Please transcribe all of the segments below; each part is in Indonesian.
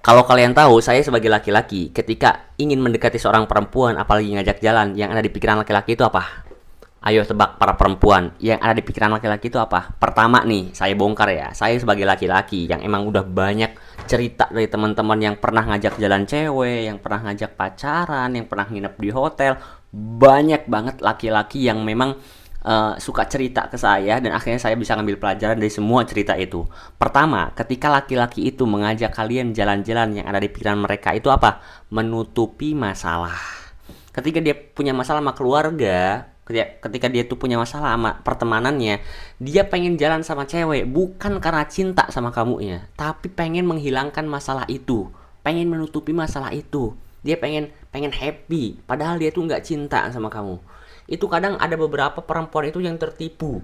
Kalau kalian tahu, saya sebagai laki-laki, ketika ingin mendekati seorang perempuan, apalagi ngajak jalan, yang ada di pikiran laki-laki itu apa? Ayo tebak para perempuan, yang ada di pikiran laki-laki itu apa? Pertama nih, saya bongkar ya. Saya sebagai laki-laki yang emang udah banyak cerita dari teman-teman yang pernah ngajak jalan cewek, yang pernah ngajak pacaran, yang pernah nginep di hotel. Banyak banget laki-laki yang memang suka cerita ke saya dan akhirnya saya bisa ngambil pelajaran dari semua cerita itu. Pertama, ketika laki-laki itu mengajak kalian jalan-jalan, yang ada di pikiran mereka itu apa? Menutupi masalah. Ketika dia punya masalah sama keluarga, ketika dia tuh punya masalah sama pertemanannya, dia pengen jalan sama cewek bukan karena cinta sama kamunya, tapi pengen menghilangkan masalah itu, pengen menutupi masalah itu. Dia pengen pengen happy, padahal dia tuh nggak cinta sama kamu. Itu kadang ada beberapa perempuan itu yang tertipu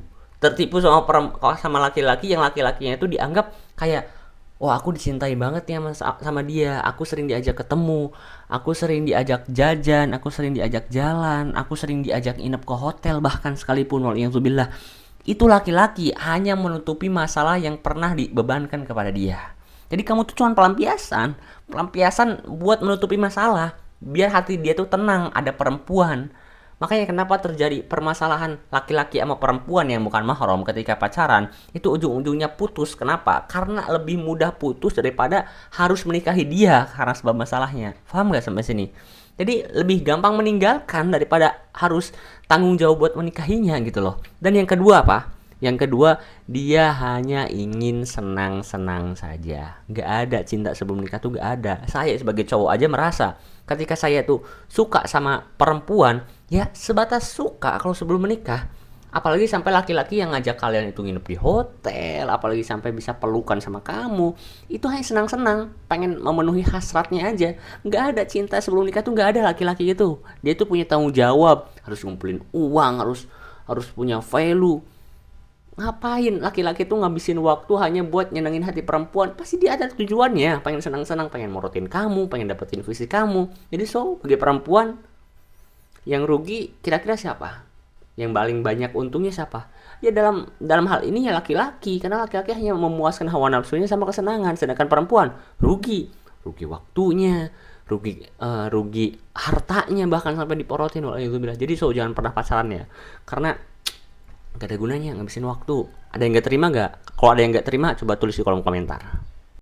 sama sama laki-laki, yang laki-lakinya itu dianggap kayak, wah aku dicintai banget ya sama dia, aku sering diajak ketemu, aku sering diajak jajan, aku sering diajak jalan, aku sering diajak inap ke hotel bahkan sekalipun, waliyahzubillah. Itu laki-laki hanya menutupi masalah yang pernah dibebankan kepada dia. Jadi kamu tuh cuma pelampiasan, pelampiasan buat menutupi masalah, biar hati dia tuh tenang, ada perempuan. Makanya kenapa terjadi permasalahan laki-laki sama perempuan yang bukan mahram ketika pacaran, itu ujung-ujungnya putus. Kenapa? Karena lebih mudah putus daripada harus menikahi dia karena sebab masalahnya. Paham gak sampai sini? Jadi lebih gampang meninggalkan daripada harus tanggung jawab buat menikahinya gitu loh. Dan yang kedua apa? Yang kedua, dia hanya ingin senang-senang saja. Gak ada cinta sebelum nikah tuh, gak ada. Saya sebagai cowok aja merasa ketika saya tuh suka sama perempuan, ya sebatas suka kalau sebelum menikah. Apalagi sampai laki-laki yang ngajak kalian itu nginep di hotel, apalagi sampai bisa pelukan sama kamu, itu hanya senang-senang, pengen memenuhi hasratnya aja. Gak ada cinta sebelum nikah tuh, gak ada laki-laki itu. Dia tuh punya tanggung jawab, harus ngumpulin uang, harus harus punya value. Ngapain laki-laki tuh ngabisin waktu hanya buat nyenengin hati perempuan? Pasti dia ada tujuannya, pengen senang-senang, pengen morotin kamu, pengen dapetin visi kamu. Jadi bagi perempuan, yang rugi kira-kira siapa? Yang paling banyak untungnya siapa? Ya dalam dalam hal ini ya laki-laki, karena laki-laki hanya memuaskan hawa nafsunya sama kesenangan, sedangkan perempuan rugi, rugi waktunya, rugi hartanya, bahkan sampai diporotin. Jadi jangan pernah pacaran ya, karena gak ada gunanya ngabisin waktu. Ada yang gak terima gak? Kalau ada yang gak terima, coba tulis di kolom komentar.